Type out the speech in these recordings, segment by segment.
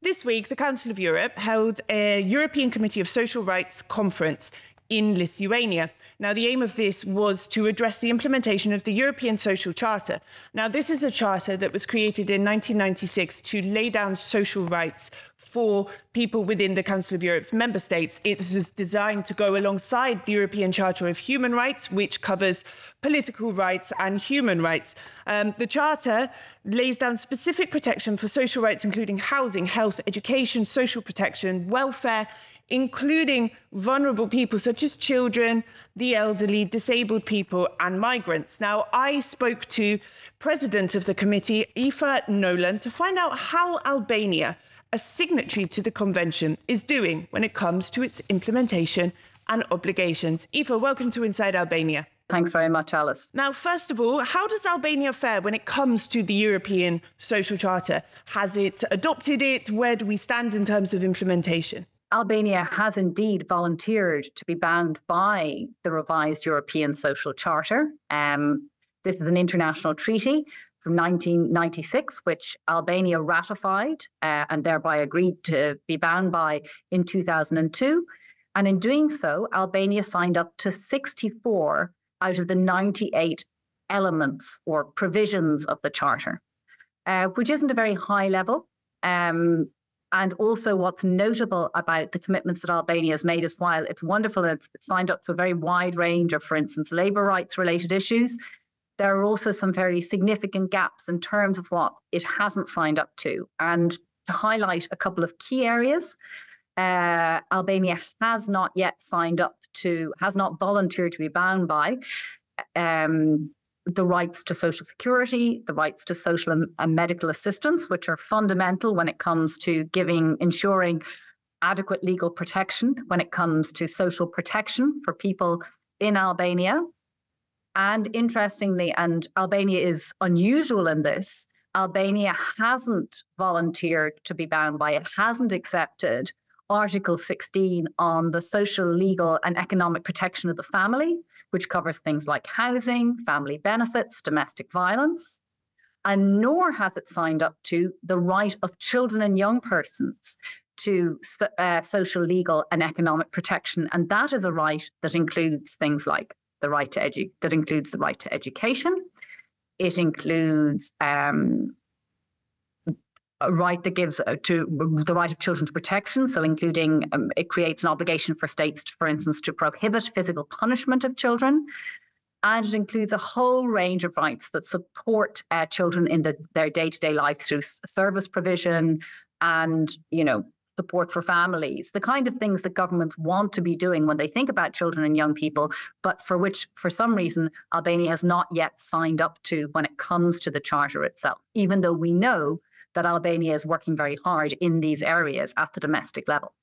This week, the Council of Europe held a European Committee of Social Rights conference in Lithuania. Now, the aim of this was to address the implementation of the European Social Charter. Now, this is a charter that was created in 1996 to lay down social rights for people within the Council of Europe's member states. It was designed to go alongside the European Charter of Human Rights, which covers political rights and human rights. The Charter lays down specific protection for social rights, including housing, health, education, social protection, welfare, including vulnerable people such as children, the elderly, disabled people and migrants. Now, I spoke to President of the committee, Aoife Nolan, to find out how Albania, a signatory to the convention, is doing when it comes to its implementation and obligations. Aoife, welcome to Inside Albania. Thanks very much, Alice. Now, first of all, how does Albania fare when it comes to the European Social Charter? Has it adopted it? Where do we stand in terms of implementation? Albania has indeed volunteered to be bound by the revised European Social Charter. This is an international treaty from 1996, which Albania ratified and thereby agreed to be bound by in 2002. And in doing so, Albania signed up to 64 out of the 98 elements or provisions of the Charter, which isn't a very high level. And also what's notable about the commitments that Albania has made is while it's wonderful and it's signed up to a very wide range of, for instance, labour rights related issues, there are also some very significant gaps in terms of what it hasn't signed up to. And to highlight a couple of key areas, Albania has not yet signed up to, has not volunteered to be bound by the rights to social security, the rights to social and medical assistance, which are fundamental when it comes to ensuring adequate legal protection, when it comes to social protection for people in Albania. And interestingly, and Albania is unusual in this, Albania hasn't volunteered to be bound by it, hasn't accepted Article 16 on the social, legal and economic protection of the family, which covers things like housing, family benefits, domestic violence, and nor has it signed up to the right of children and young persons to social, legal and economic protection. And that is a right that includes things like the right to education. It includes a right that gives to the right of children to protection. So including, it creates an obligation for states, for instance, to prohibit physical punishment of children. And it includes a whole range of rights that support children in their day-to-day life through service provision and, support for families, the kind of things that governments want to be doing when they think about children and young people, but for which, for some reason, Albania has not yet signed up to when it comes to the Charter itself, even though we know that Albania is working very hard in these areas at the domestic level.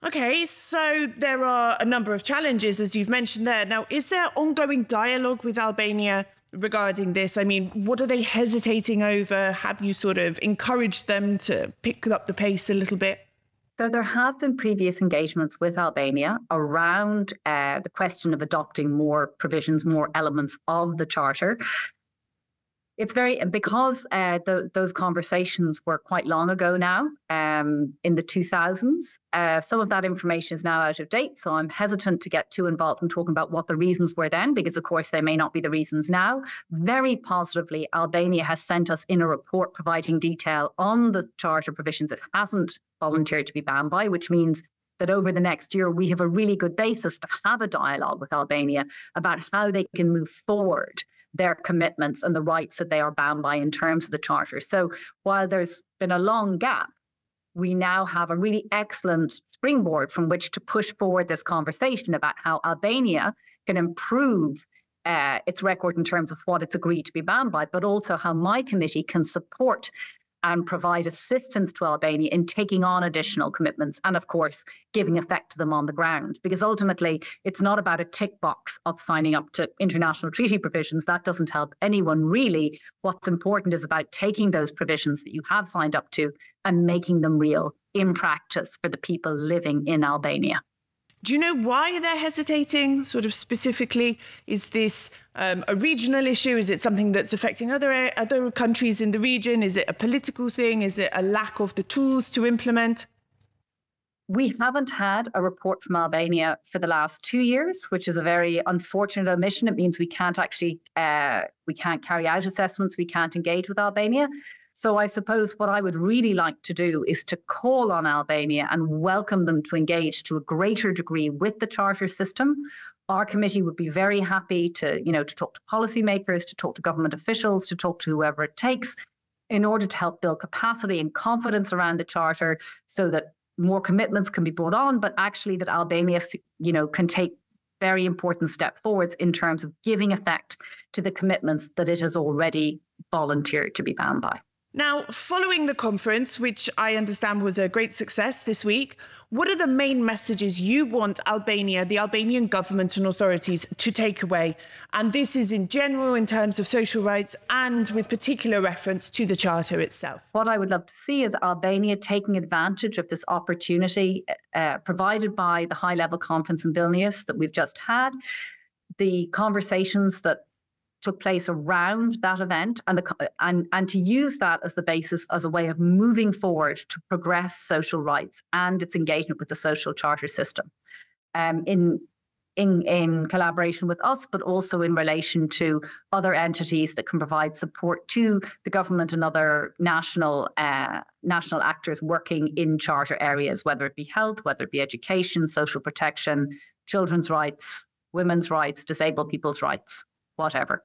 Okay, so there are a number of challenges, as you've mentioned there. Now, is there ongoing dialogue with Albania regarding this? I mean, what are they hesitating over? Have you sort of encouraged them to pick up the pace a little bit? So there have been previous engagements with Albania around the question of adopting more provisions, more elements of the Charter. It's because those conversations were quite long ago now, in the 2000s. Some of that information is now out of date, so I'm hesitant to get too involved in talking about what the reasons were then, because of course they may not be the reasons now. Very positively, Albania has sent us in a report providing detail on the Charter provisions it hasn't volunteered to be bound by, which means that over the next year, we have a really good basis to have a dialogue with Albania about how they can move forward their commitments and the rights that they are bound by in terms of the Charter. So while there's been a long gap, we now have a really excellent springboard from which to push forward this conversation about how Albania can improve its record in terms of what it's agreed to be bound by, but also how my committee can support and provide assistance to Albania in taking on additional commitments and, of course, giving effect to them on the ground. Because ultimately, it's not about a tick box of signing up to international treaty provisions. That doesn't help anyone, really. What's important is about taking those provisions that you have signed up to and making them real in practice for the people living in Albania. Do you know why they're hesitating, sort of specifically? Is this a regional issue? Is it something that's affecting other countries in the region? Is it a political thing? Is it a lack of the tools to implement? We haven't had a report from Albania for the last 2 years, which is a very unfortunate omission. It means we can't actually, we can't carry out assessments, we can't engage with Albania. So I suppose what I would really like to do is to call on Albania and welcome them to engage to a greater degree with the charter system. Our committee would be very happy to, to talk to policymakers, to talk to government officials, to talk to whoever it takes in order to help build capacity and confidence around the charter so that more commitments can be brought on, but actually that Albania, can take very important step forwards in terms of giving effect to the commitments that it has already volunteered to be bound by. Now, following the conference, which I understand was a great success this week, what are the main messages you want Albania, the Albanian government and authorities to take away? And this is in general in terms of social rights and with particular reference to the Charter itself. What I would love to see is Albania taking advantage of this opportunity provided by the high-level conference in Vilnius that we've just had, the conversations that took place around that event and to use that as the basis as a way of moving forward to progress social rights and its engagement with the social charter system in collaboration with us, but also in relation to other entities that can provide support to the government and other national actors working in charter areas, whether it be health, whether it be education, social protection, children's rights, women's rights, disabled people's rights, whatever.